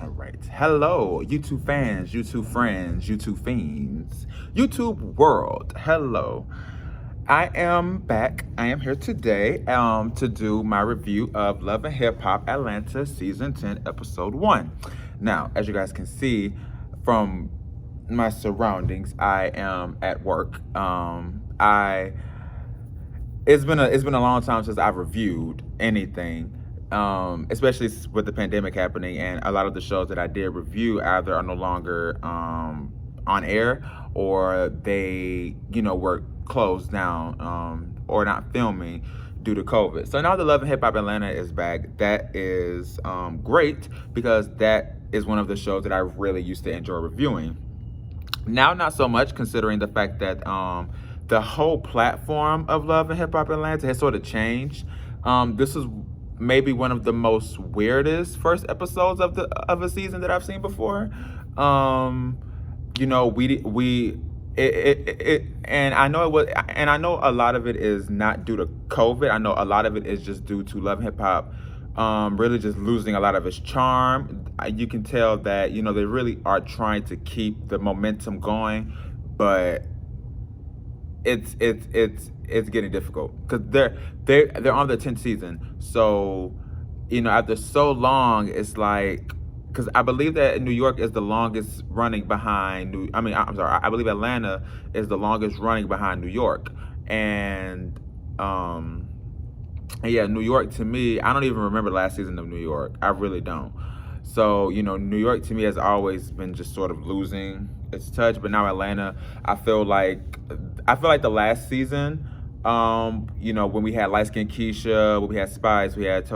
All right. Hello, YouTube fans, YouTube friends, YouTube fiends, YouTube world. Hello. I am back. I am here today to do my review of Love and Hip Hop Atlanta Season 10, Episode 1. Now, as you guys can see from my surroundings, I am at work. It's been a long time since I've reviewed anything, especially with the pandemic happening, and a lot of the shows that I did review either are no longer on air, or they were closed down, or not filming due to COVID. So now the Love and Hip Hop Atlanta is back. That is great, because that is one of the shows that I really used to enjoy reviewing. Now, not so much, considering the fact that the whole platform of Love and Hip Hop Atlanta has sort of changed. This is maybe one of the most weirdest first episodes of a season that I've seen before. And I know it was, and I know a lot of it is not due to COVID. I know a lot of it is just due to Love and Hip Hop really just losing a lot of its charm. You can tell that they really are trying to keep the momentum going, but it's getting difficult, because they're on their 10th season. So after so long, it's like, because I believe that New York is the longest running behind I believe Atlanta is the longest running behind New York. And yeah, New York, to me, I don't even remember last season of New York. I really don't. So New York to me has always been just sort of losing its touch. But now Atlanta, I feel like the last season, when we had Light Skin Keisha, when we had Spice, we had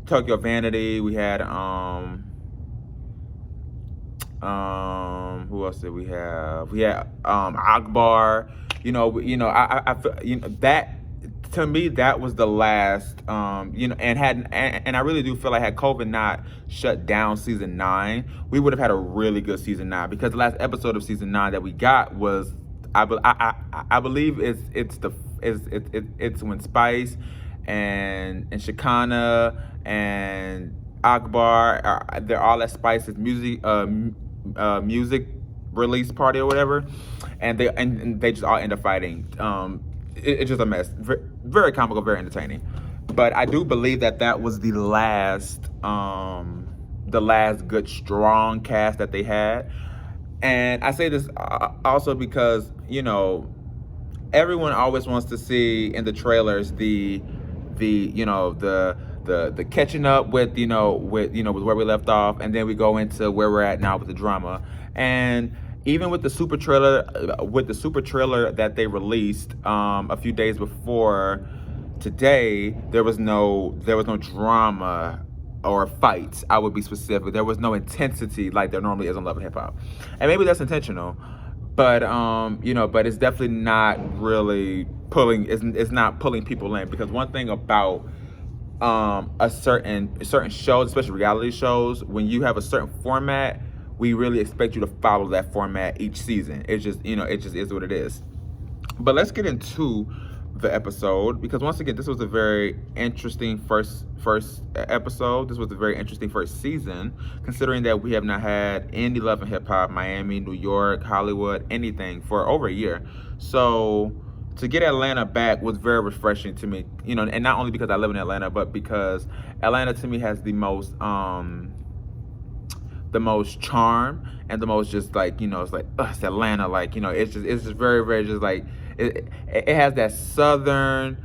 Tokyo Vanity, we had who else did we have? We had Akbar. I feel, that, to me, that was the last, and I really do feel like, had COVID not shut down season 9, we would have had a really good season 9, because the last episode of season 9 that we got was, I believe it's when Spice and Shakana and Akbar they're all at Spice's music release party or whatever, and they just all end up fighting. It's just a mess. Very comical, very entertaining. But I do believe that was the last good, strong cast that they had. And I say this also because, everyone always wants to see in the trailers the catching up with where we left off, and then we go into where we're at now with the drama. And even with the super trailer that they released a few days before today, there was no drama or fights. I would be specific. There was no intensity like there normally is on Love and Hip Hop, and maybe that's intentional. But but it's definitely not really pulling. It's not pulling people in, because one thing about a certain shows, especially reality shows, when you have a certain format, we really expect you to follow that format each season. It just is what it is. But let's get into the episode, because once again, this was a very interesting first episode. This was a very interesting first season, considering that we have not had any Love and Hip Hop, Miami, New York, Hollywood, anything for over a year. So to get Atlanta back was very refreshing to me, and not only because I live in Atlanta, but because Atlanta to me has the most charm, and the most just like, it's like, it's Atlanta, like, it's just very, very just like, it has that southern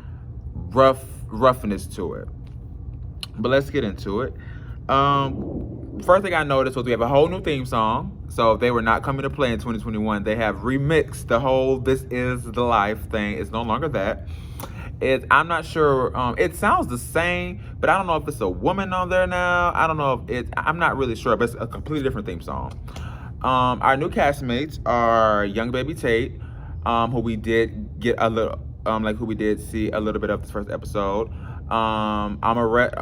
roughness to it. But let's get into it. First thing I noticed was we have a whole new theme song. So they were not coming to play in 2021. They have remixed the whole "This Is the Life" thing. It's no longer that. I'm not sure. It sounds the same, but I don't know if it's a woman on there now. I don't know if I'm not really sure, but it's a completely different theme song. Our new castmates are Young Baby Tate, who we did get a little, who we did see a little bit of this first episode. Amaretta,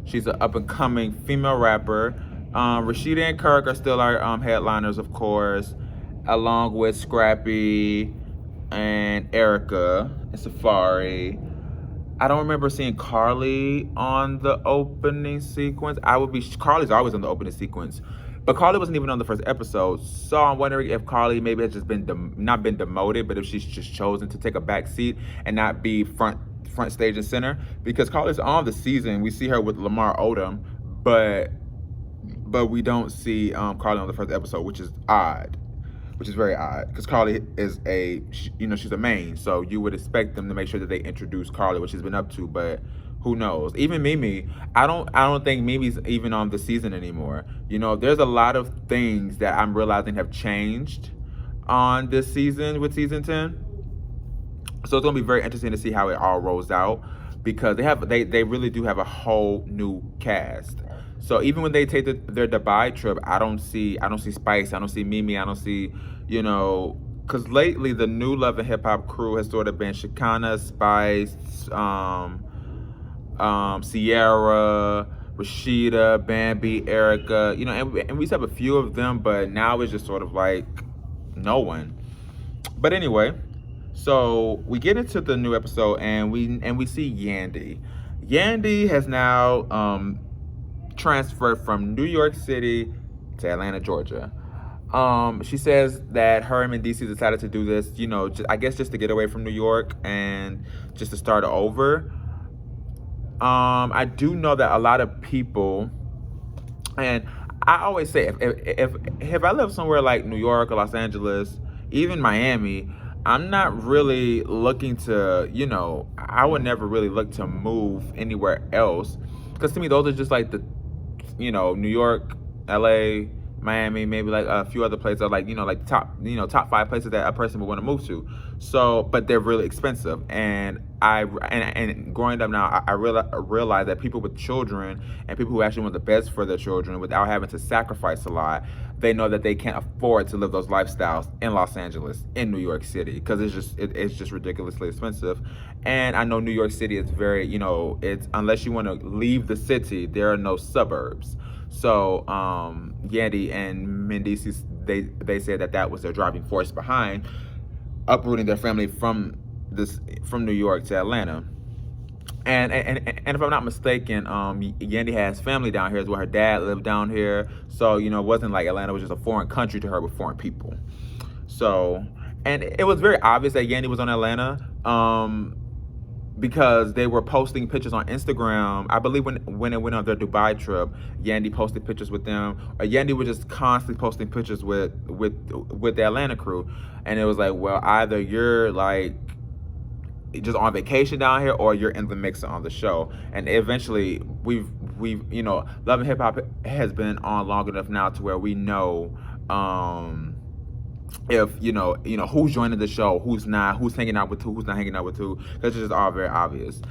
she's an up and coming female rapper. Rashida and Kirk are still our headliners, of course, along with Scrappy and Erica and Safari. I don't remember seeing Carly on the opening sequence. Carly's always on the opening sequence, but Carly wasn't even on the first episode. So I'm wondering if Carly maybe has just been not been demoted, but if she's just chosen to take a back seat and not be front stage and center, because Carly's on the season. We see her with Lamar Odom, but we don't see Carly on the first episode, which is odd. Which is very odd, because Carly is she's a main, so you would expect them to make sure that they introduce Carly, what she's been up to, but who knows? Even Mimi, I don't think Mimi's even on the season anymore. There's a lot of things that I'm realizing have changed on this season with season 10. So it's gonna be very interesting to see how it all rolls out, because they really do have a whole new cast. So even when they take their Dubai trip, I don't see Spice, I don't see Mimi, I don't see, because lately the new Love and Hip Hop crew has sort of been Shekinah, Spice, Sierra, Rashida, Bambi, Erica, and we have a few of them, but now it's just sort of like no one. But anyway, so we get into the new episode and we see Yandy. Yandy has now transferred from New York City to Atlanta, Georgia. She says that her and Mendici decided to do this, I guess just to get away from New York and just to start over. I do know that a lot of people, and I always say, if I live somewhere like New York or Los Angeles, even Miami, I'm not really looking to, I would never really look to move anywhere else, because to me those are just like the, New York, LA, Miami, maybe like a few other places are like, like top 5 places that a person would want to move to. So, but they're really expensive. And and growing up now, I realize that people with children and people who actually want the best for their children without having to sacrifice a lot, they know that they can't afford to live those lifestyles in Los Angeles, in New York City, because it's just ridiculously expensive. And I know New York City is very, it's, unless you want to leave the city, there are no suburbs. So Yandy and Mendici, they said that was their driving force behind uprooting their family from New York to Atlanta. And if I'm not mistaken, Yandy has family down here as well. Her dad lived down here, so it wasn't like Atlanta was just a foreign country to her with foreign people. So, and it was very obvious that Yandy was on Atlanta, because they were posting pictures on Instagram. I believe when it went on their Dubai trip, Yandy posted pictures with them. Or Yandy was just constantly posting pictures with the Atlanta crew, and it was like, well, either you're like just on vacation down here, or you're in the mix on the show. And eventually, we've Love and Hip Hop has been on long enough now to where we know. If who's joining the show, who's not, who's hanging out with who's not hanging out with who, because it's just all very obvious.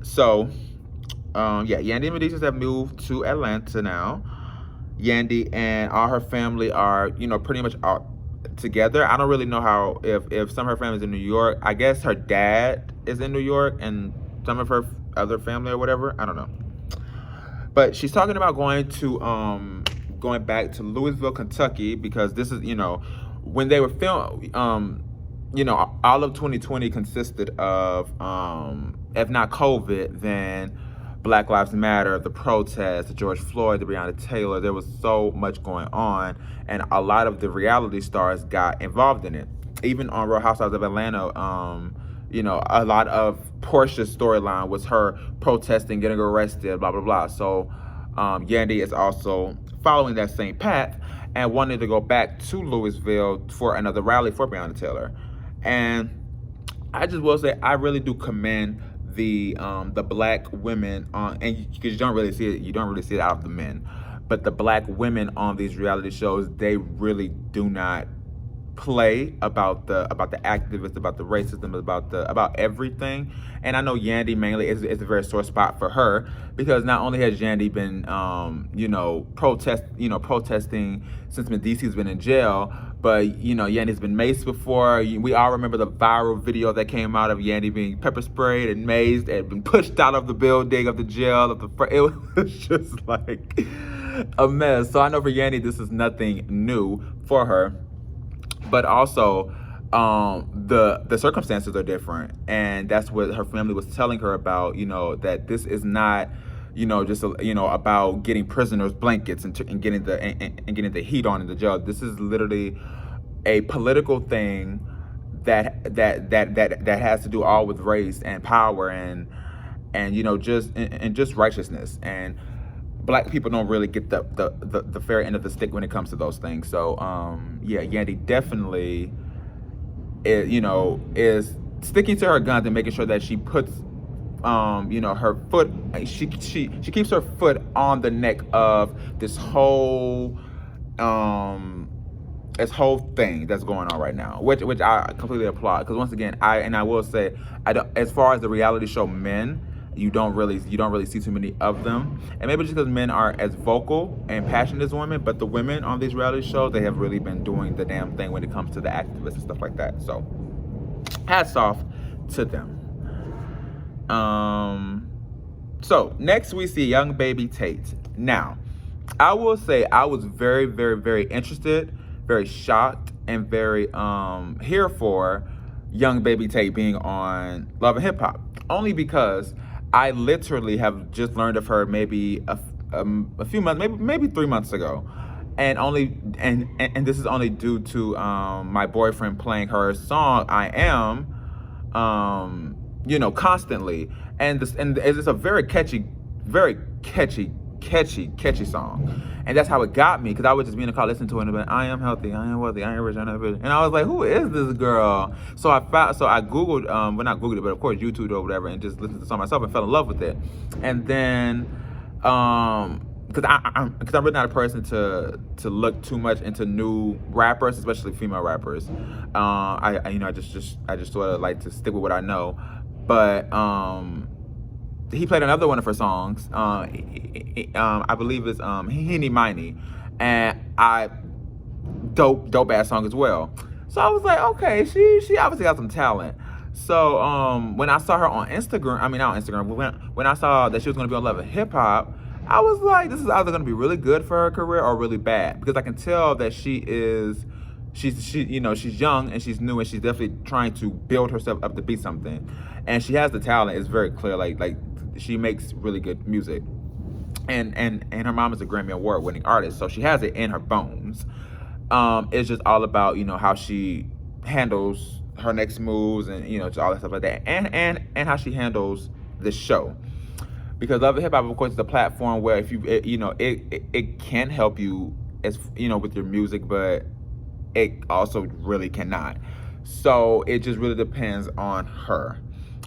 So Yandy and Medici have moved to Atlanta now. Yandy and all her family are pretty much all together. I don't really know how, if some of her family is in New York. I guess her dad is in New York and some of her other family or whatever, I don't know. But she's talking about going back to Louisville, Kentucky, because this is when they were filming, all of 2020 consisted of, if not COVID, then Black Lives Matter, the protests, the George Floyd, the Breonna Taylor. There was so much going on, and a lot of the reality stars got involved in it. Even on Real Housewives of Atlanta, a lot of Portia's storyline was her protesting, getting arrested, blah, blah, blah. So Yandy is also following that same path and wanted to go back to Louisville for another rally for Breonna Taylor. And I just will say, I really do commend the black women on, and because you don't really see it out of the men, but the black women on these reality shows, they really do not play about the activists, about the racism, about everything. And I know Yandy mainly is a very sore spot for her, because not only has Yandy been protesting since Medici's been in jail, but Yandy's been maced before. We all remember the viral video that came out of Yandy being pepper sprayed and maced and been pushed out of the building, of the jail, it was just like a mess. So I know for Yandy this is nothing new for her. But also, the circumstances are different, and that's what her family was telling her about. That this is not, just about getting prisoners blankets and getting and getting the heat on in the jail. This is literally a political thing that has to do all with race and power and just righteousness. And black people don't really get the fair end of the stick when it comes to those things. So yeah, Yandy definitely is sticking to her guns and making sure that she puts her foot, she keeps her foot on the neck of this whole thing that's going on right now, which I completely applaud, because once again, I will say, I don't, as far as the reality show men, you don't really see too many of them, and maybe just because men aren't as vocal and passionate as women, but the women on these reality shows, they have really been doing the damn thing when it comes to the activists and stuff like that. So hats off to them. So next we see young baby Tate. Now, I will say I was very, very, very interested, very shocked, and very here for young baby Tate being on Love and Hip Hop, only because I literally have just learned of her maybe a few months, maybe 3 months ago, and this is only due to my boyfriend playing her song "I Am," constantly, and it's a very catchy song, and that's how it got me, because I would just be in the car listening to it and be like, I am healthy, I am wealthy, I am rich, I am rich, and I was like, who is this girl? So I googled, well, not googled it, but of course YouTubed or whatever, and just listened to the song myself and fell in love with it. And then because I'm really not a person to look too much into new rappers, especially female rappers. I just sort of like to stick with what I know. But he played another one of her songs. I believe it's Heeny Miney, and dope ass song as well. So I was like, okay, she obviously got some talent. So when I saw her on Instagram, not on Instagram, when I saw that she was gonna be on Love and Hip Hop, I was like, this is either gonna be really good for her career or really bad, because I can tell that she's young and she's new, and she's definitely trying to build herself up to be something, and she has the talent. It's very clear, like she makes really good music, and her mom is a Grammy Award winning artist, so she has it in her bones. It's just all about how she handles her next moves, and just all that stuff like that, and how she handles the show. Because Love and Hip Hop, of course, is a platform where if it can help you as with your music, but it also really cannot. So it just really depends on her.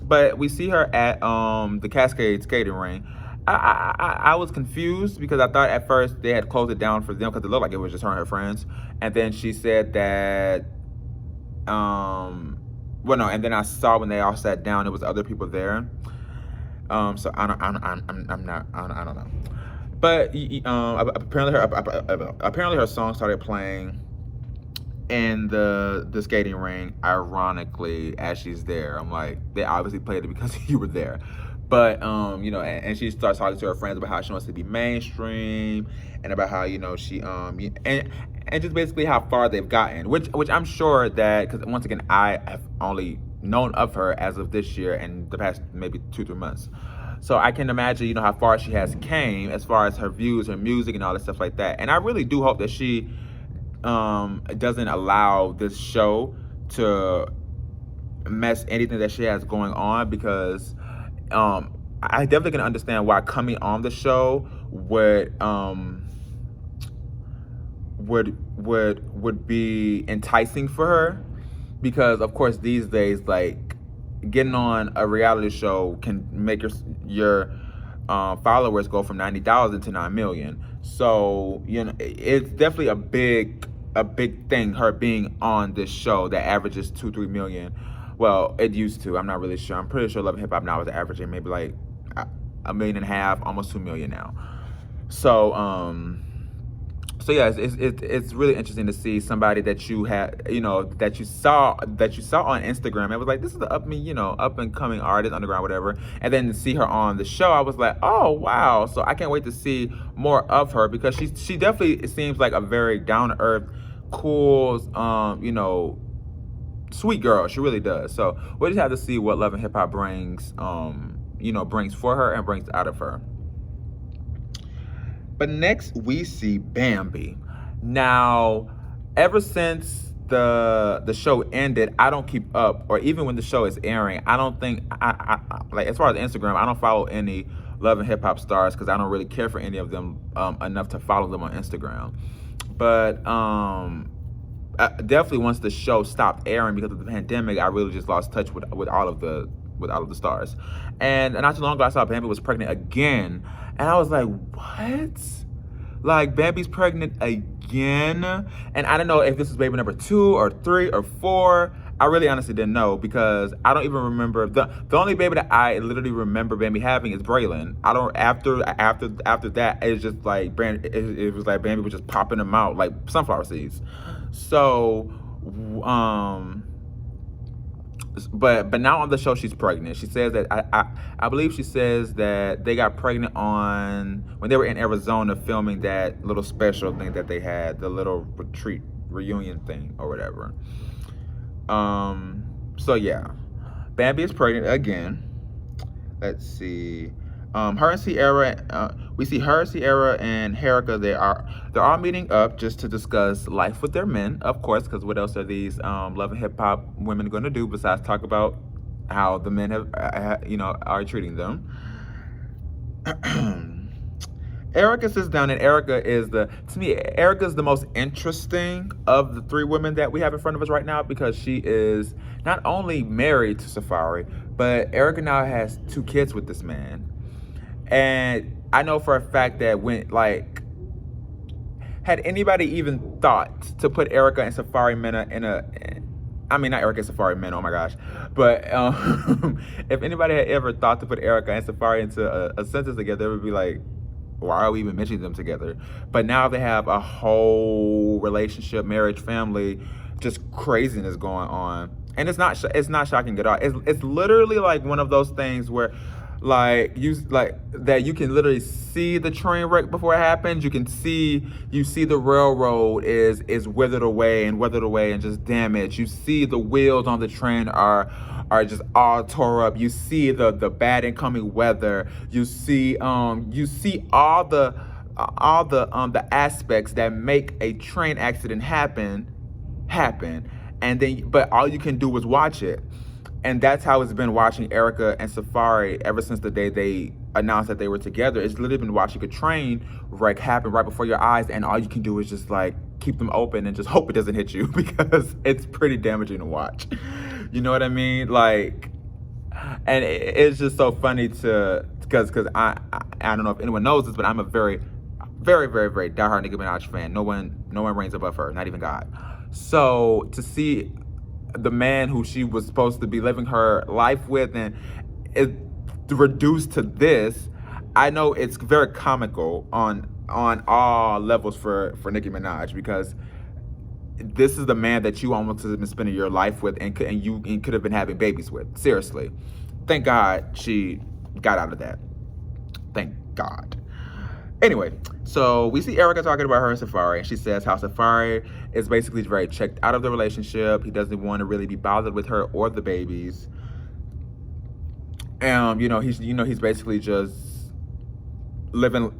But we see her at the Cascade skating ring. I was confused, because I thought at first they had closed it down for them, because it looked like it was just her and her friends. And then she said that and then I saw when they all sat down, it was other people there. So I don't know. But apparently her song started playing in the skating ring, ironically, as she's there. I'm like, they obviously played it because you were there. But and she starts talking to her friends about how she wants to be mainstream, and about how she and just basically how far they've gotten, which I'm sure that, because once again, I have only known of her as of this year and the past maybe 2-3 months. So I can imagine how far she has came as far as her views, her music, and all that stuff like that. And I really do hope that she doesn't allow this show to mess anything that she has going on, because I definitely can understand why coming on the show would be enticing for her, because of course these days, like, getting on a reality show can make your followers go from 90,000 to 9 million. So it's definitely a big thing, her being on this show that averages 2-3 million. Well, it used to. I'm not really sure. I'm pretty sure Love and Hip Hop now is averaging maybe like 1.5 million, almost 2 million now. So so yeah, it's really interesting to see somebody that you had, that you saw on Instagram. It was like, this is the up and coming artist, underground, whatever. And then to see her on the show, I was like, oh wow. So I can't wait to see more of her, because she definitely seems like a very down to earth, cool, sweet girl. She really does. So we just have to see what Love and Hip Hop brings, brings for her and brings out of her. But next we see Bambi. Now, ever since the show ended, I don't keep up, or even when the show is airing, I don't think like, as far as Instagram, I don't follow any Love and Hip Hop stars because I don't really care for any of them enough to follow them on Instagram. But definitely once the show stopped airing because of the pandemic, I really just lost touch with all of the stars. And not too long ago, I saw Bambi was pregnant again, and I was like, what? Like, Bambi's pregnant again? And I don't know if this is baby number 2 or 3 or 4. I really honestly didn't know because I don't even remember the only baby that I literally remember Bambi having is Braylon. I don't after that it's just like it was like Bambi was just popping them out like sunflower seeds. So but now on the show she's pregnant. She says that I believe she says that they got pregnant when they were in Arizona filming that little special thing that they had, the little reunion thing or whatever. So yeah, Bambi is pregnant again. Let's see. Her and Sierra, we see her, Sierra, and Erica. They're all meeting up just to discuss life with their men, of course, because what else are these Love and Hip Hop women going to do besides talk about how the men are treating them? Erica sits down, and Erica's the most interesting of the 3 women that we have in front of us right now because she is not only married to Safari, but Erica now has 2 kids with this man. And I know for a fact that had anybody even thought to put Erica and Safari Mena not Erica and Safari Mena, oh my gosh, but if anybody had ever thought to put Erica and Safari into a sentence together, it would be like, why are we even mentioning them together? But now they have a whole relationship, marriage, family, just craziness going on, and it's not shocking at all. It's literally like one of those things where that you can literally see the train wreck before it happens. You see the railroad is withered away and just damaged. You see the wheels on the train are just all tore up. You see the bad incoming weather. You see all the aspects that make a train accident happen, and then but all you can do is watch it. And that's how it's been watching Erica and Safari ever since the day they announced that they were together. It's literally been watching a train wreck happen right before your eyes, and all you can do is just like keep them open and just hope it doesn't hit you because it's pretty damaging to watch. You know what I mean? Like, and it's just so funny because I don't know if anyone knows this, but I'm a very, very, very, very diehard Nicki Minaj fan. No one reigns above her, not even God. So to see the man who she was supposed to be living her life with and it reduced to this, I know it's very comical on all levels for Nicki Minaj, because this is the man that you almost have been spending your life with and could have been having babies with. Seriously. Thank God she got out of that. Thank God. Anyway, so we see Erica talking about her and Safari, and she says how Safari is basically very checked out of the relationship. He doesn't want to really be bothered with her or the babies. He's basically just living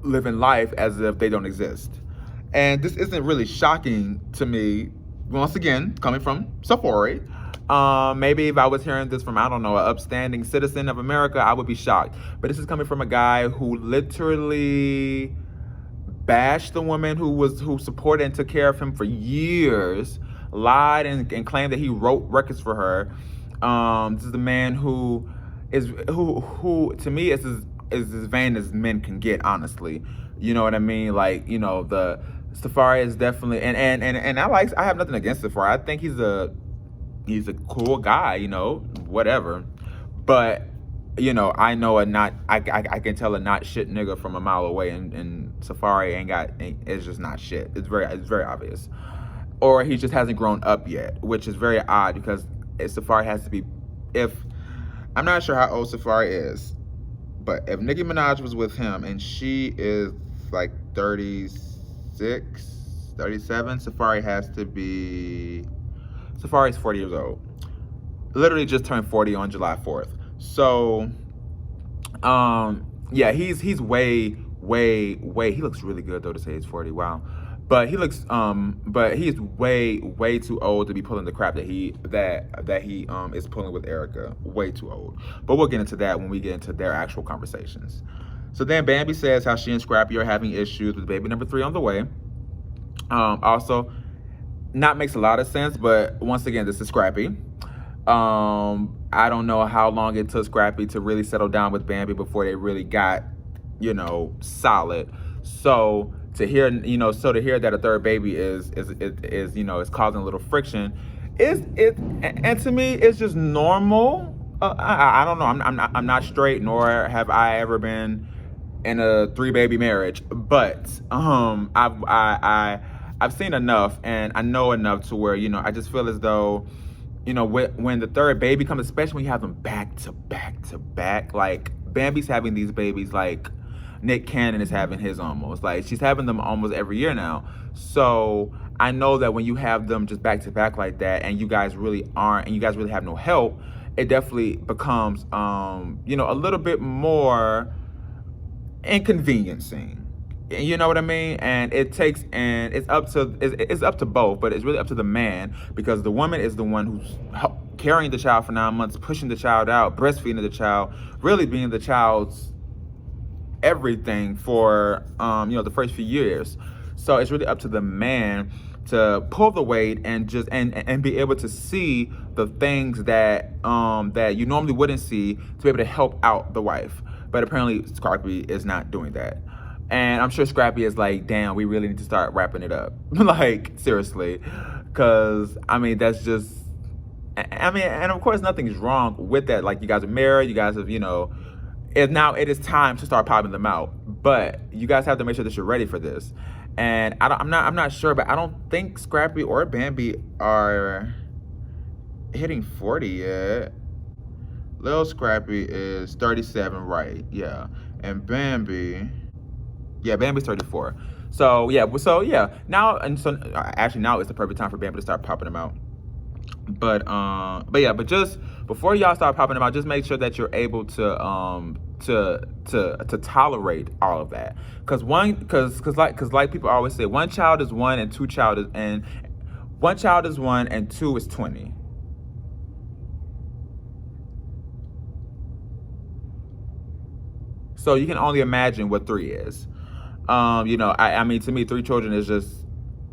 life as if they don't exist. And this isn't really shocking to me, once again, coming from Safari. Maybe if I was hearing this from, I don't know, an upstanding citizen of America, I would be shocked. But this is coming from a guy who literally bashed the woman who supported and took care of him for years, lied and claimed that he wrote records for her. This is the man who to me is as vain as men can get, honestly. You know what I mean? Like, the Safari is definitely and I have nothing against Safari. I think he's a cool guy, whatever. But, I know I can tell a not shit nigga from a mile away, and Safari it's just not shit. It's very obvious. Or he just hasn't grown up yet, which is very odd because Safari has to be, I'm not sure how old Safari is, but if Nicki Minaj was with him and she is like 36, 37, Safari has to be Safari's 40 years old. Literally just turned 40 on July 4th. So, yeah, he's way, he looks really good though to say he's 40. Wow. But he's way too old to be pulling the crap that he is pulling with Erica. Way too old. But we'll get into that when we get into their actual conversations. So then Bambi says how she and Scrappy are having issues with baby number 3 on the way. Also, not makes a lot of sense, but once again, this is Scrappy. I don't know how long it took Scrappy to really settle down with Bambi before they really got, solid. So to hear that a third baby is causing a little friction, and to me it's just normal. I don't know. I'm not straight, nor have I ever been in a 3-baby marriage, but I've seen enough and I know enough to where I just feel as though when the third baby comes, especially when you have them back to back to back, like Bambi's having these babies like Nick Cannon is having his almost. Like she's having them almost every year now. So I know that when you have them just back to back like that and you guys really have no help, it definitely becomes a little bit more inconveniencing. You know what I mean? And it's up to both, but it's really up to the man, because the woman is the one who's carrying the child for 9 months, pushing the child out, breastfeeding the child, really being the child's everything for the first few years. So it's really up to the man to pull the weight and just and be able to see the things that you normally wouldn't see, to be able to help out the wife. But apparently Scrappy is not doing that. And I'm sure Scrappy is like, damn, we really need to start wrapping it up. Like, seriously. Because, that's just... and of course, nothing's wrong with that. Like, you guys are married. You guys have, now it is time to start popping them out. But you guys have to make sure that you're ready for this. And I'm not sure, but I don't think Scrappy or Bambi are hitting 40 yet. Lil Scrappy is 37, right? Yeah. And Bambi's 34. So yeah. Now now is the perfect time for Bambi to start popping them out. But just before y'all start popping them out, just make sure that you're able to tolerate all of that. Cause like people always say, one child is one and one child is one and 2 is 20. So you can only imagine what 3 is. To me, 3 children is just,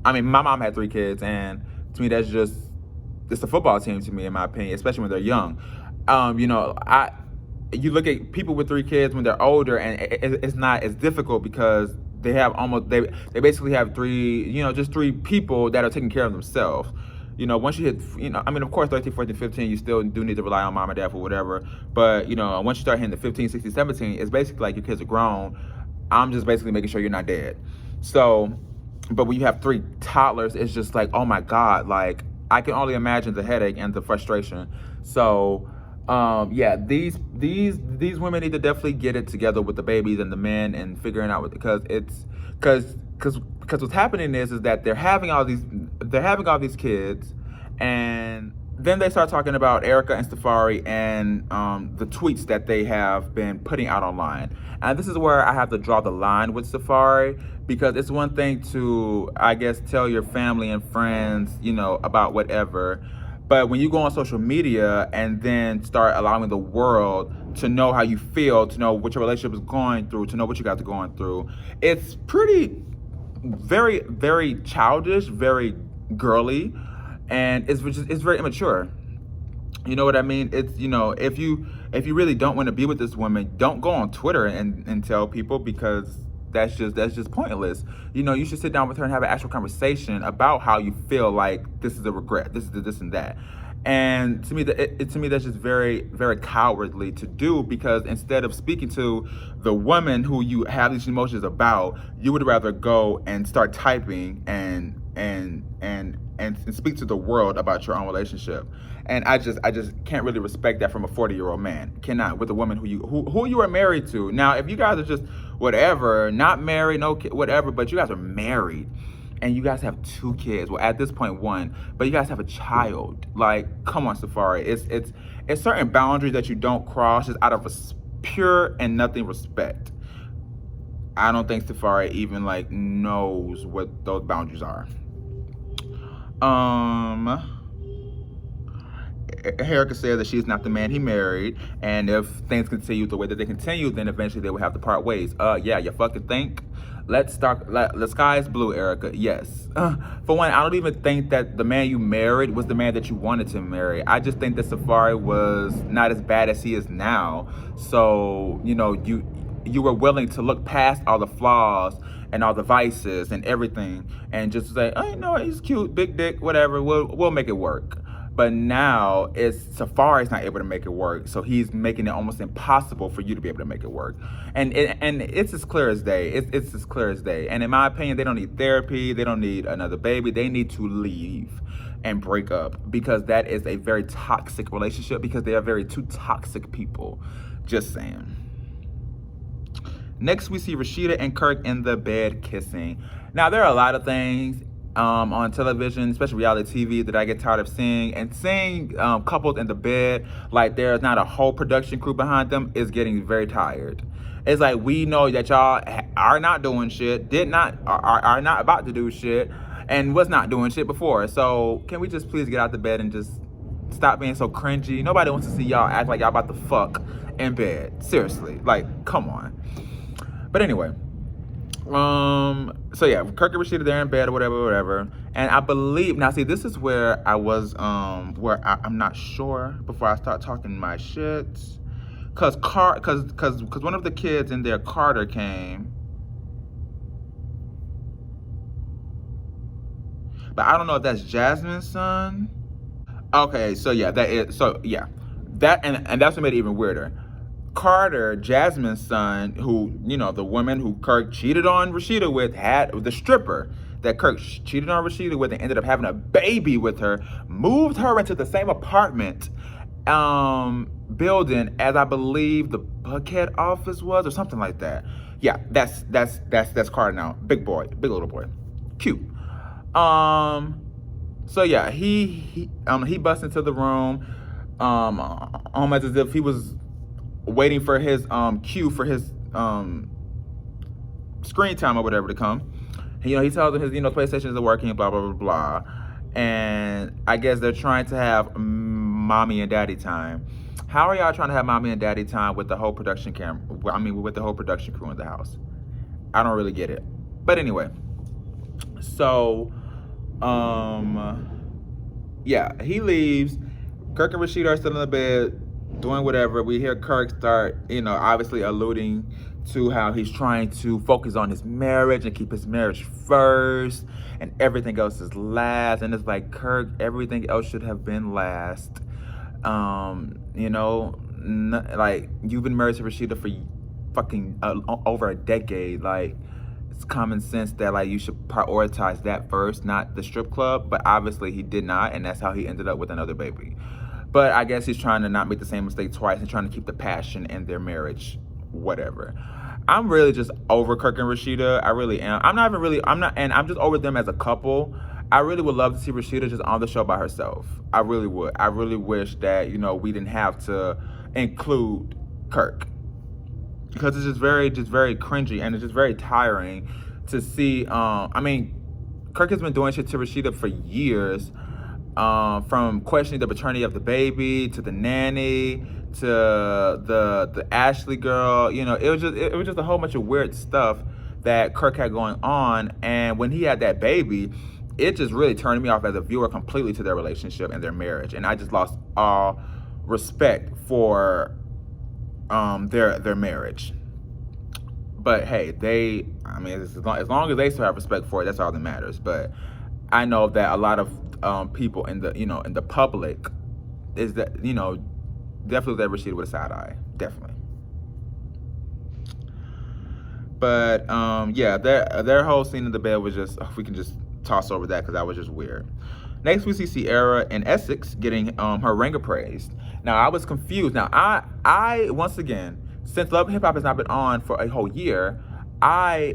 my mom had 3 kids, and to me, that's just, it's a football team to me, in my opinion, especially when they're young. You look at people with 3 kids when they're older, and it's not as difficult because they they basically have 3, just 3 people that are taking care of themselves. Once you hit, of course, 13, 14, 15, you still do need to rely on mom and dad for whatever. But, once you start hitting the 15, 16, 17, it's basically like your kids are grown. I'm just basically making sure you're not dead. So, but when you have 3 toddlers, it's just like, oh my God, like I can only imagine the headache and the frustration. So, these women need to definitely get it together with the babies and the men and figuring out because what's happening is that they're having all these kids, and then they start talking about Erica and Safari and the tweets that they have been putting out online. And this is where I have to draw the line with Safari, because it's one thing to, I guess, tell your family and friends, about whatever. But when you go on social media and then start allowing the world to know how you feel, to know what your relationship is going through, to know what you guys are going through, it's pretty, very, very childish, very girly, and it's very immature. You know what I mean? It's, if you really don't want to be with this woman, don't go on Twitter and tell people, because that's just pointless. You should sit down with her and have an actual conversation about how you feel like this is a regret, this is this and that. And to me, that's just very, very cowardly to do, because instead of speaking to the woman who you have these emotions about, you would rather go and start typing and speak to the world about your own relationship. And I just can't really respect that from a 40-year-old man. Cannot, with a woman who you are married to. Now, if you guys are just whatever, not married, no kid, whatever, but you guys are married, and you guys have 2 kids. Well, at this point, one, but you guys have a child. Like, come on, Safari. It's certain boundaries that you don't cross just out of pure and nothing respect. I don't think Safari even like knows what those boundaries are. Erica says that she's not the man he married, and if things continue the way that they continue, then eventually they will have to part ways. Yeah, you fucking think? Let's start. The sky is blue, Erica. Yes. For one, I don't even think that the man you married was the man that you wanted to marry. I just think that Safari was not as bad as he is now. So, you know, you were willing to look past all the flaws and all the vices and everything, and just say, oh, you know, he's cute, big dick, whatever. We'll make it work. But now Safari's not able to make it work, so he's making it almost impossible for you to be able to make it work. And it's as clear as day. It's as clear as day. And in my opinion, they don't need therapy. They don't need another baby. They need to leave and break up, because that is a very toxic relationship, because they are two toxic people. Just saying. Next, we see Rashida and Kirk in the bed kissing. Now, there are a lot of things on television, especially reality TV, that I get tired of seeing. And seeing couples in the bed like there's not a whole production crew behind them is getting very tired. It's like, we know that y'all are not doing shit, are not about to do shit, and was not doing shit before. So can we just please get out the bed and just stop being so cringy? Nobody wants to see y'all act like y'all about to fuck in bed. Seriously, like, come on. But anyway, so yeah, Kirk and Rashida, they're in bed or whatever. And I believe, now see, this is where I was, where I'm not sure before I start talking my shit. Cause one of the kids in there, Carter, came. But I don't know if that's Jasmine's son. Okay, so yeah, that, and that's what made it even weirder. Carter, Jasmine's son, who, you know, the woman who Kirk cheated on Rashida with, had the stripper that Kirk cheated on Rashida with and ended up having a baby with her, moved her into the same apartment building as I believe the Buckhead office was, or something like that. Yeah, that's Carter now. Big little boy, cute. So yeah, he busts into the room, almost as if he was waiting for his cue for his screen time or whatever to come. You know, he tells him his PlayStation isn't working, blah blah blah blah, and I guess they're trying to have mommy and daddy time. How are y'all trying to have mommy and daddy time with the whole production with the whole production crew in the house? I don't really get it. But anyway, so yeah, he leaves. Kirk and Rashida are still in the bed doing whatever. We hear Kirk start, obviously alluding to how he's trying to focus on his marriage and keep his marriage first, and everything else is last. And it's like, Kirk, everything else should have been last. Like, you've been married to Rashida for fucking over a decade. Like, it's common sense that, like, you should prioritize that first, not the strip club. But obviously he did not, and that's how he ended up with another baby. But I guess he's trying to not make the same mistake twice and trying to keep the passion in their marriage, whatever. I'm really just over Kirk and Rashida. I really am. And I'm just over them as a couple. I really would love to see Rashida just on the show by herself. I really would. I really wish that, we didn't have to include Kirk, because it's just very cringy, and it's just very tiring to see. Kirk has been doing shit to Rashida for years. From questioning the paternity of the baby, to the nanny, to the Ashley girl. It was just a whole bunch of weird stuff that Kirk had going on. And when he had that baby, it just really turned me off as a viewer completely to their relationship and their marriage. And I just lost all respect for their marriage. But hey, as long as they still have respect for it, that's all that matters. But I know that a lot of people in the public is that, definitely that Rashida with a side eye, definitely. But yeah, their whole scene in the bed was just, we can just toss over that because that was just weird. Next, we see Sierra and Essex getting her ring appraised. Now, I was confused. Now, I once again, since Love and Hip Hop has not been on for a whole year, I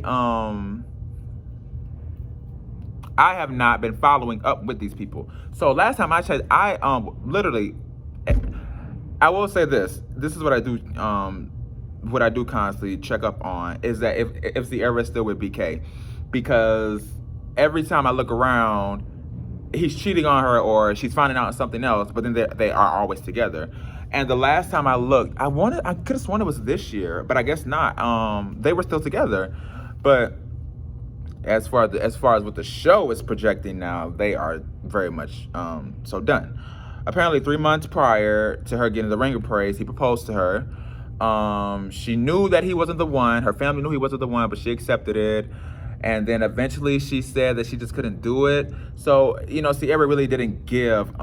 I have not been following up with these people. So last time I checked, I literally, I will say this. This is what I do. What I do constantly check up on is that if Sierra is still with BK, because every time I look around, he's cheating on her or she's finding out something else. But then they are always together. And the last time I looked, I could have sworn it was this year, but I guess not. They were still together, but as far as what the show is projecting now, they are very much so done. Apparently 3 months prior to her getting the ring of praise, he proposed to her. She knew that he wasn't the one. Her family knew he wasn't the one, but she accepted it. And then eventually she said that she just couldn't do it. So, Sierra really didn't give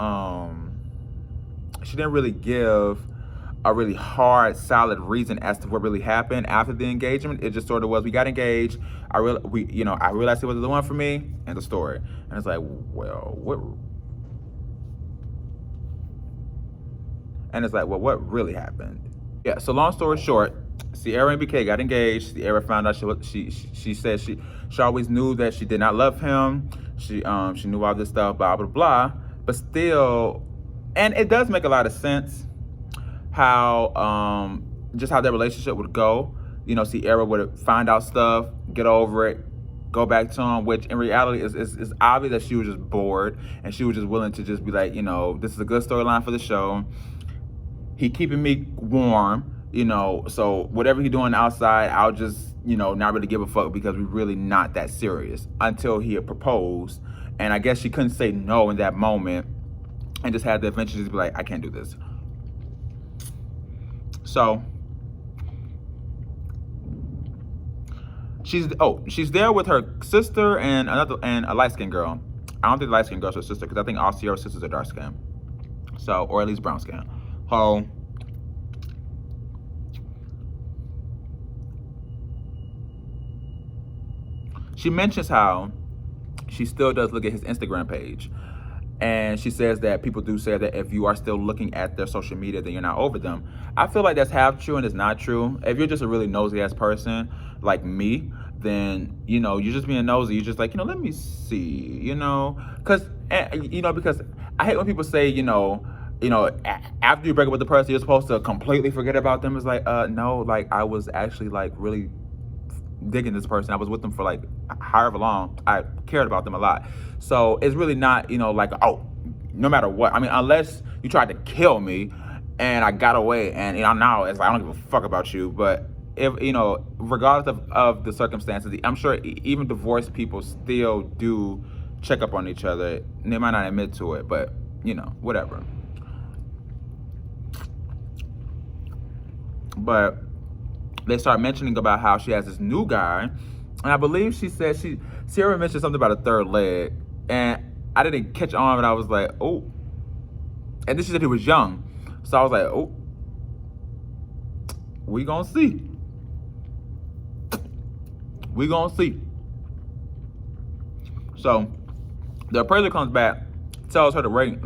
a really hard, solid reason as to what really happened after the engagement. It just sort of was, we got engaged. I realized he wasn't the one for me, and the story. And it's like, well, what? And it's like, well, what really happened? Yeah. So long story short, Sierra and BK got engaged. Sierra found out she said she always knew that she did not love him. She knew all this stuff, blah blah blah. But still, and it does make a lot of sense how just how their relationship would go. Sierra would find out stuff, get over it, go back to him, which in reality is obvious that she was just bored and she was just willing to just be like, this is a good storyline for the show. He keeping me warm, so whatever he doing outside, I'll just, not really give a fuck because we're really not that serious, until he had proposed. And I guess she couldn't say no in that moment and just had to eventually be like, I can't do this. So she's there with her sister and a light-skinned girl. I don't think the light-skinned girl's her sister, because I think all Sierra's sisters are dark skin. So, or at least brown skin. So she mentions how she still does look at his Instagram page. And she says that people do say that if you are still looking at their social media, then you're not over them. I feel like that's half true and it's not true. If you're just a really nosy ass person like me, then, you're just being nosy. You're just like, let me see, because I hate when people say, after you break up with the person, you're supposed to completely forget about them. It's like, no, like I was actually like really digging this person. I was with them for like however long. I cared about them a lot. So it's really not, like, oh, no matter what. I mean, unless you tried to kill me and I got away and, now it's like, I don't give a fuck about you. But if, regardless of the circumstances, I'm sure even divorced people still do check up on each other. They might not admit to it, but, whatever. But they start mentioning about how she has this new guy. And I believe she said Sierra mentioned something about a third leg. And I didn't catch on, but I was like, oh. And then she said he was young. So I was like, oh, we gonna see. We gonna see. So the appraiser comes back, tells her the ring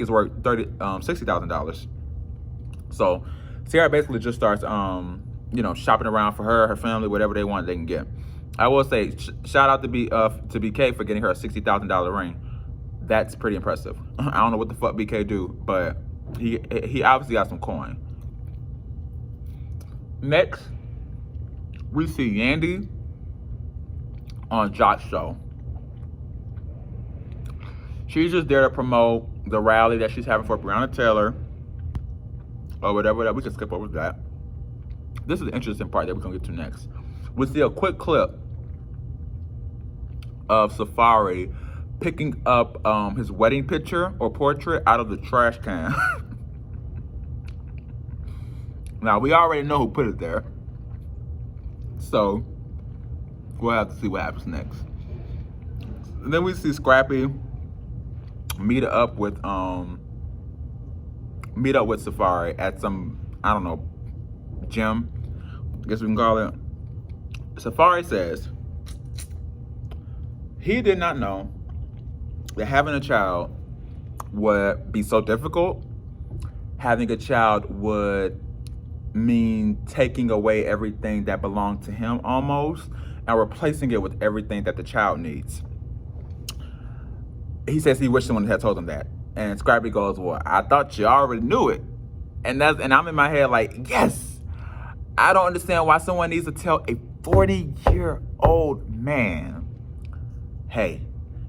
is worth $60,000. So Sierra basically just starts shopping around for her family, whatever they want, they can get. I will say, shout out to BK for getting her a $60,000 ring. That's pretty impressive. I don't know what the fuck BK do, but he obviously got some coin. Next, we see Yandy on Jot's show. She's just there to promote the rally that she's having for Breonna Taylor, or whatever. We can skip over that. This is the interesting part that we're gonna get to next. We see a quick clip of Safari picking up his wedding picture or portrait out of the trash can. Now, we already know who put it there, so we'll have to see what happens next. And then we see Scrappy meet up with Safari at some, I don't know, gym, I guess we can call it. Safari says he did not know that having a child would be so difficult. Having a child would mean taking away everything that belonged to him almost and replacing it with everything that the child needs. he says he wished someone had told him that. And Scrappy goes, well, I thought you already knew it. And I'm in my head like, yes. I don't understand why someone needs to tell a 40-year-old man, hey,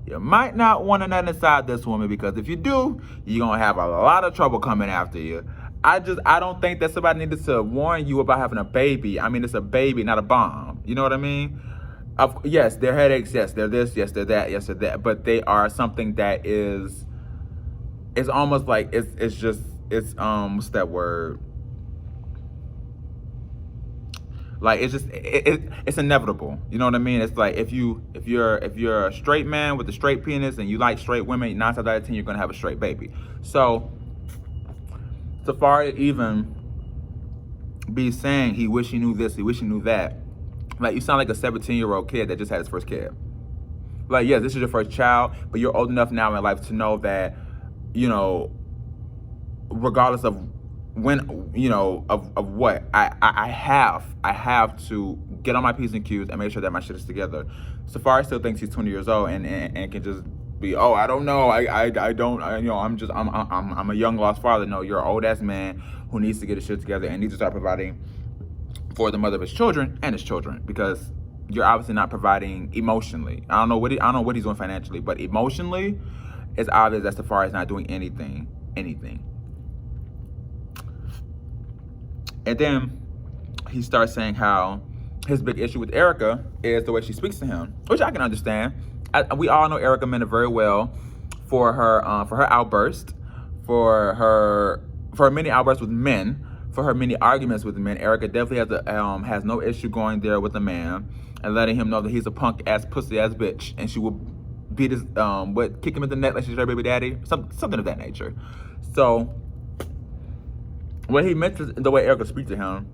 you might not want to nut inside this woman, because if you do, you're going to have a lot of trouble coming after you. I don't think that somebody needed to warn you about having a baby. I mean, it's a baby, not a bomb. You know what I mean? Yes, they're headaches. Yes, they're this. Yes, they're that. Yes, they're that. But they are something that is, it's almost like, it's what's that word? Like, it's just, it's inevitable. You know what I mean? It's like, if you're a straight man with a straight penis and you like straight women, 9 times out of 10, you're going to have a straight baby. So, Safari even be saying he wish he knew this, he wish he knew that. Like, you sound like a 17-year-old kid that just had his first kid. Like, yes, this is your first child, but you're old enough now in life to know that, you know, regardless of when, you know, of what, I have to get on my P's and Q's and make sure that my shit is together. Safari still thinks he's 20 years old and can just be, oh, I don't know, I don't, you know, I'm a young lost father. No, you're an old ass man who needs to get his shit together and needs to start providing for the mother of his children and his children, because you're obviously not providing emotionally. I don't know what he's doing financially, but emotionally, it's obvious that Safari is not doing anything. And then he starts saying how his big issue with Erica is the way she speaks to him, which I can understand. We all know Erica Mena very well for her outburst, for her many outbursts with men, for her many arguments with men. Erica definitely has no issue going there with a man and letting him know that he's a punk ass pussy ass bitch, and she will beat his kick him in the neck like she's her baby daddy, something of that nature. So when he mentions the way Erica speaks to him,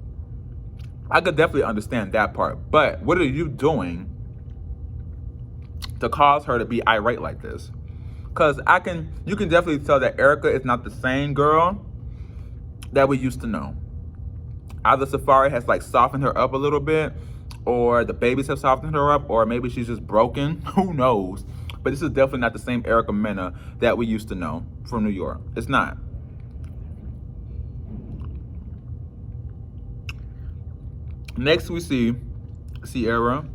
I could definitely understand that part. But what are you doing to cause her to be irate like this? Because you can definitely tell that Erica is not the same girl that we used to know. Either Safari has like softened her up a little bit, or the babies have softened her up, or maybe she's just broken. Who knows? But this is definitely not the same Erica Mena that we used to know from New York. It's not. Next, we see Sierra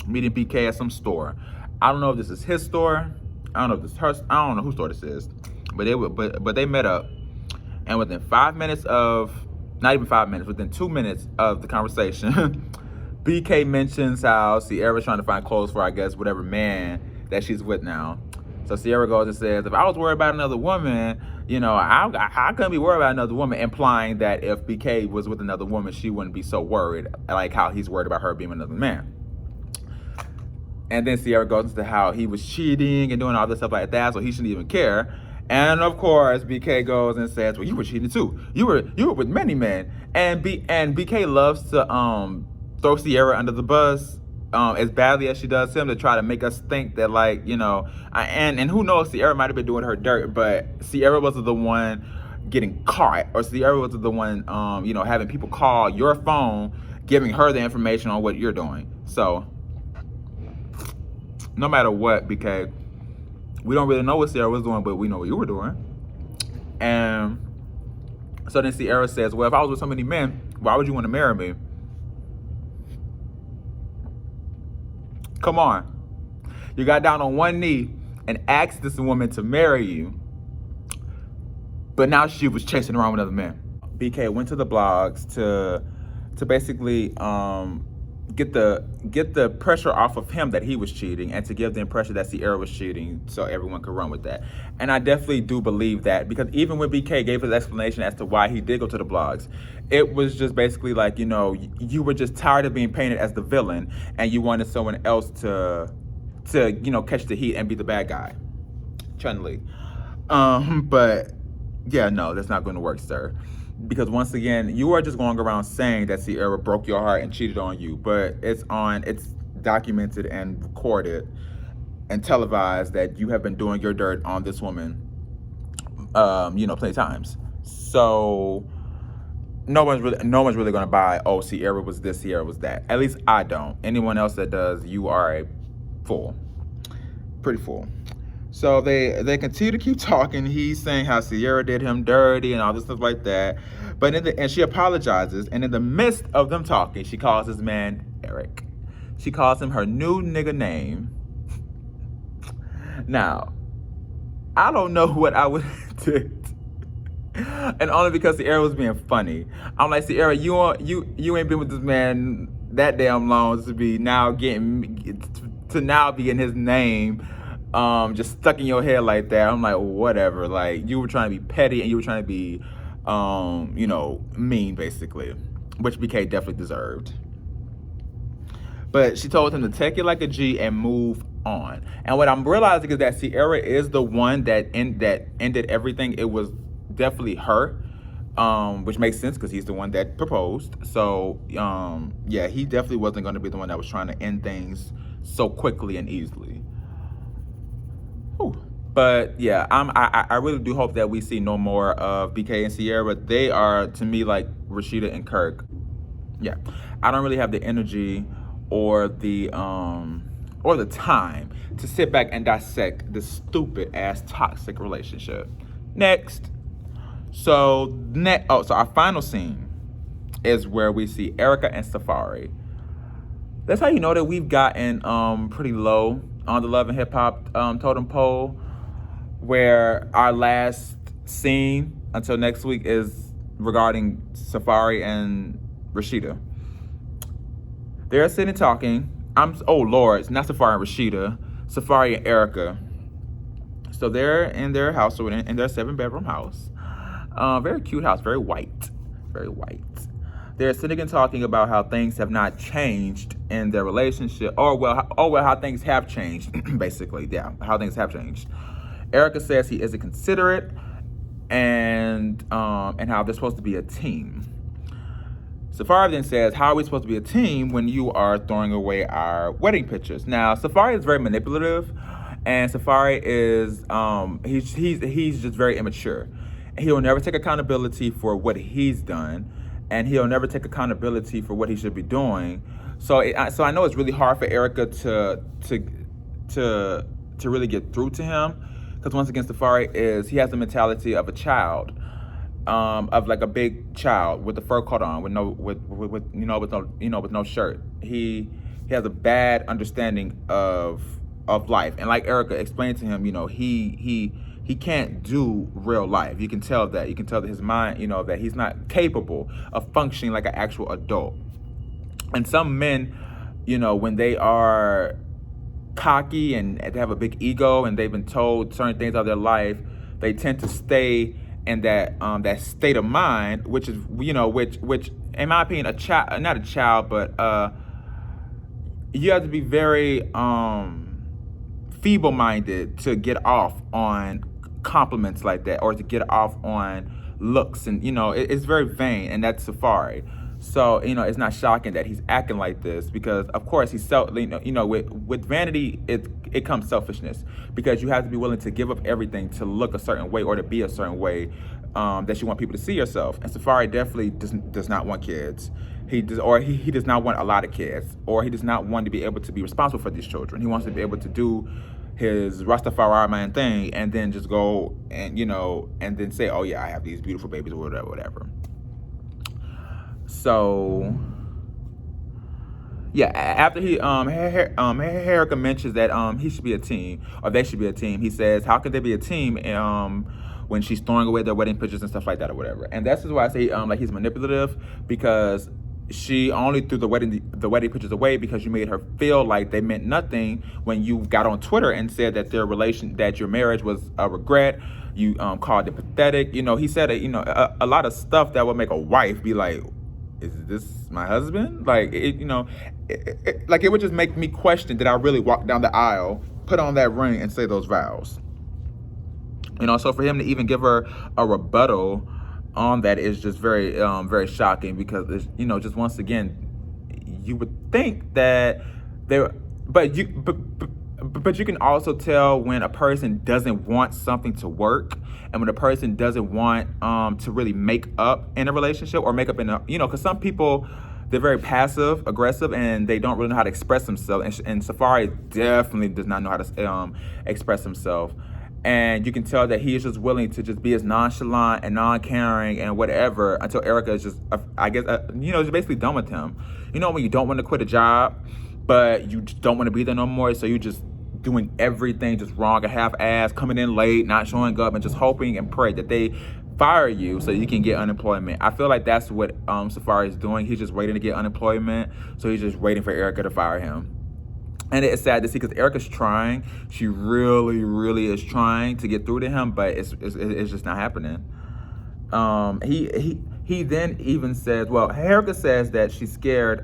meeting BK at some store. I don't know if this is his store. I don't know if this is her. I don't know whose store this is. But they met up, and within 5 minutes of, not even 5 minutes, within 2 minutes of the conversation, BK mentions how Sierra's trying to find clothes for, I guess, whatever man that she's with now. So Sierra goes and says, if I was worried about another woman, you know, I couldn't be worried about another woman, implying that if BK was with another woman, she wouldn't be so worried, like how he's worried about her being with another man. And then Sierra goes into how he was cheating and doing all this stuff like that, so he shouldn't even care. And of course, BK goes and says, well, you were cheating too. You were with many men. And BK loves to throw Sierra under the bus as badly as she does him, to try to make us think that, like, you know, and who knows, Sierra might have been doing her dirt, but Sierra wasn't the one getting caught, or Sierra wasn't the one, you know, having people call your phone, giving her the information on what you're doing. So no matter what, BK, we don't really know what Sierra was doing, but we know what you were doing. And so then Sierra says, well, if I was with so many men, why would you want to marry me? Come on. You got down on one knee and asked this woman to marry you, but now she was chasing around with other men. BK went to the blogs to basically get the pressure off of him that he was cheating, and to give the impression that Sierra was cheating, so everyone could run with that. And I definitely do believe that, because even when BK gave his explanation as to why he did go to the blogs, it was just basically like, you know, you were just tired of being painted as the villain, and you wanted someone else to you know, catch the heat and be the bad guy, Chun-Li. But yeah, no, that's not going to work, sir. Because once again, you are just going around saying that Sierra broke your heart and cheated on you, but it's documented and recorded and televised that you have been doing your dirt on this woman, you know, plenty of times. So no one's really going to buy, oh, Sierra was this, Sierra was that. At least I don't. Anyone else that does, you are a fool. Pretty fool. So they continue to keep talking. He's saying how Sierra did him dirty and all this stuff like that. But and she apologizes. And in the midst of them talking, she calls this man Eric. She calls him her new nigga name. Now, I don't know what I would do. And only because Sierra was being funny. I'm like, Sierra, you ain't been with this man that damn long to be now be in his name, just stuck in your head like that. I'm like, whatever. Like, you were trying to be petty and you were trying to be, mean, basically, which BK definitely deserved. But she told him to take it like a G and move on. And what I'm realizing is that Sierra is the one that ended everything. It was definitely her, which makes sense because he's the one that proposed. So yeah, he definitely wasn't going to be the one that was trying to end things so quickly and easily. Whew. But yeah, I really do hope that we see no more of BK and Sierra. They are, to me, like Rashida and Kirk. Yeah, I don't really have the energy or the time to sit back and dissect this stupid ass toxic relationship. Next. So our final scene is where we see Erica and Safari. That's how you know that we've gotten pretty low on the Love and Hip Hop totem pole, where our last scene until next week is regarding Safari and Rashida. They're sitting talking. Oh Lord, it's not Safari and Rashida, Safari and Erica. So they're in their house, so in their 7-bedroom house. Very cute house, very white. They're sitting and talking about how things have not changed in their relationship, how things have changed, basically. Yeah, how things have changed. Erica says he isn't considerate, and how they're supposed to be a team. Safari then says, how are we supposed to be a team when you are throwing away our wedding pictures? Now, Safari is very manipulative, and Safari is, he's just very immature. He'll never take accountability for what he's done, and he'll never take accountability for what he should be doing. So I know it's really hard for Erica to really get through to him, because once again, Safari he has the mentality of a child. Of like a big child with the fur coat on, with no shirt. He has a bad understanding of life, and like Erica explained to him, he can't do real life. You can tell that his mind, that he's not capable of functioning like an actual adult. And some men, when they are cocky and they have a big ego and they've been told certain things of their life, they tend to stay in that state of mind, which is, which in my opinion, not a child, but you have to be very feeble-minded to get off on compliments like that, or to get off on looks, and it's very vain, and that's Safari. So it's not shocking that he's acting like this, because of course he's with vanity it comes selfishness, because you have to be willing to give up everything to look a certain way or to be a certain way that you want people to see yourself. And Safari definitely does not want kids. He does not want a lot of kids, or he does not want to be able to be responsible for these children. He wants to be able to do his Rastafari man thing and then just go and and then say, oh yeah, I have these beautiful babies, or whatever. So yeah, after Erica mentions that he should be a team, or they should be a team, he says, how could they be a team when she's throwing away their wedding pictures and stuff like that, or whatever. And that's just why I say like he's manipulative, because she only threw the wedding pictures away because you made her feel like they meant nothing when you got on Twitter and said that that your marriage was a regret. You called it pathetic. He said a lot of stuff that would make a wife be like, is this my husband? Like it would just make me question, did I really walk down the aisle, put on that ring, and say those vows? So for him to even give her a rebuttal on that is just very very shocking, because it's, just once again, you would think that but you can also tell when a person doesn't want something to work, and when a person doesn't want to really make up in a relationship, or make up in a because some people they're very passive aggressive, and they don't really know how to express themselves. And Safari definitely does not know how to express himself. And you can tell that he is just willing to just be as nonchalant and non-caring and whatever until Erica is just, I guess, just basically done with him. You know, when you don't want to quit a job, but you just don't want to be there no more, so you just doing everything just wrong, a half-ass, coming in late, not showing up, and just hoping and pray that they fire you so you can get unemployment. I feel like that's what Safari is doing. He's just waiting to get unemployment, so he's just waiting for Erica to fire him. And it's sad to see because Erica's trying. She really, really is trying to get through to him, but it's just not happening. He then even says, well, Erica says that she's scared.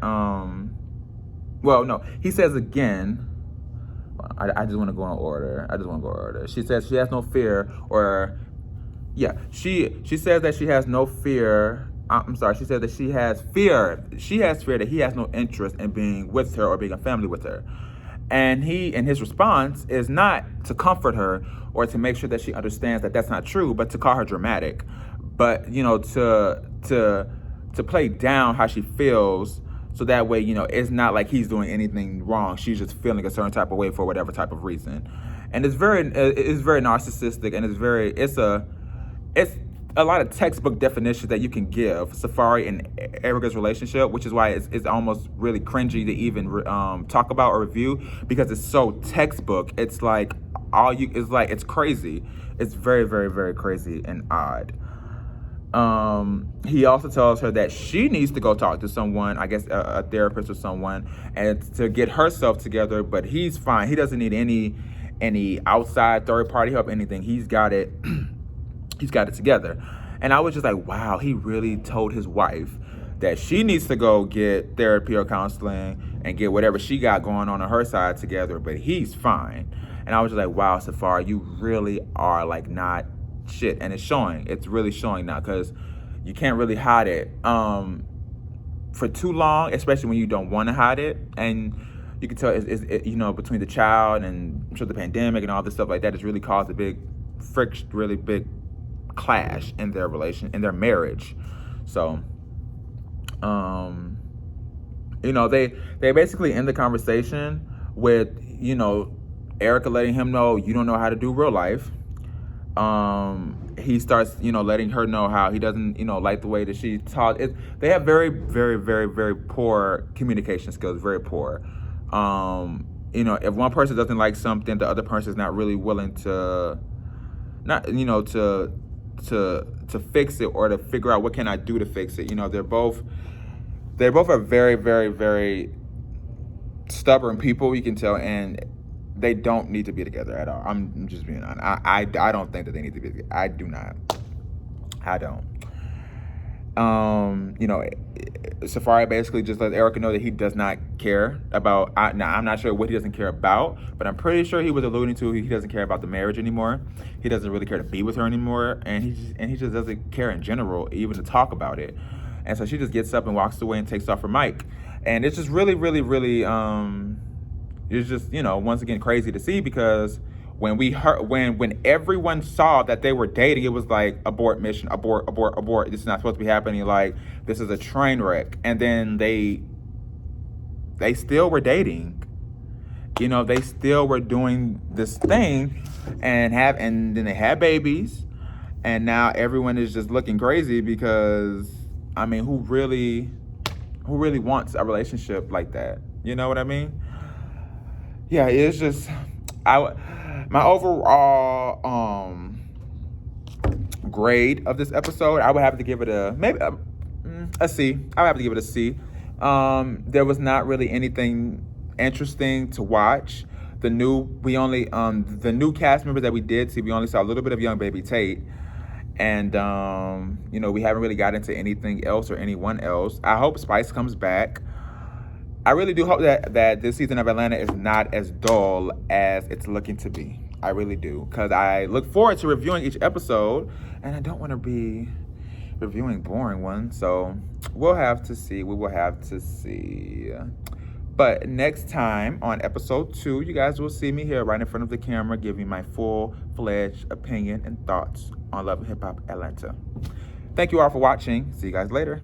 He says again. I just want to go in order. She says she has no fear, she says that she has no fear. She said that she has fear. She has fear that he has no interest in being with her or being a family with her. And his response is not to comfort her or to make sure that she understands that that's not true, but to call her dramatic. But, to play down how she feels, so that way, it's not like he's doing anything wrong. She's just feeling a certain type of way for whatever type of reason. And it's very narcissistic, and it's a lot of textbook definitions that you can give Safari and Erica's relationship, which is why it's almost really cringy to even talk about or review, because it's so textbook. It's like it's crazy. It's very, very, very crazy and odd. He also tells her that she needs to go talk to someone, I guess a therapist or someone, and to get herself together, but he's fine. He doesn't need any outside third party help, anything. He's got it. He's got it together. And I was just like, wow, he really told his wife that she needs to go get therapy or counseling and get whatever she got going on her side together, but he's fine. And I was just like, wow, Safari, you really are like not shit. And it's showing. It's really showing now, because you can't really hide it for too long, especially when you don't want to hide it. And you can tell it's between the child and the pandemic and all this stuff like that, it's really caused a big friction, really big clash in their marriage. So they basically end the conversation with Erica letting him know, you don't know how to do real life. He starts letting her know how he doesn't like the way that she taught it. They have very, very, very, very poor communication skills, very poor. If one person doesn't like something, the other person is not really willing to to fix it, or to figure out what can I do to fix it. They both are very, very, very stubborn people, you can tell, and they don't need to be together at all. I'm just being honest. I don't think that they need to be together. I do not. I don't. Safari basically just lets Erica know that he does not care about. I'm not sure what he doesn't care about, but I'm pretty sure he was alluding to he doesn't care about the marriage anymore. He doesn't really care to be with her anymore, and he just doesn't care in general, even to talk about it. And so she just gets up and walks away and takes off her mic, and it's just really, really, really it's just once again crazy to see, because when everyone saw that they were dating, it was like abort mission, abort. This is not supposed to be happening. Like, this is a train wreck. And then they still were dating. They still were doing this thing, and then they had babies, and now everyone is just looking crazy, because who really wants a relationship like that? You know what I mean? Yeah, it's just my overall grade of this episode, I would have to give it a C. I would have to give it a C. There was not really anything interesting to watch. The new cast members that we did see, we only saw a little bit of young baby Tate, and we haven't really got into anything else or anyone else. I hope Spice comes back. I really do hope that this season of Atlanta is not as dull as it's looking to be. I really do, because I look forward to reviewing each episode, and I don't want to be reviewing boring ones. So we'll have to see. We will have to see. But next time on episode 2, you guys will see me here right in front of the camera giving my full-fledged opinion and thoughts on Love and Hip Hop Atlanta. Thank you all for watching. See you guys later.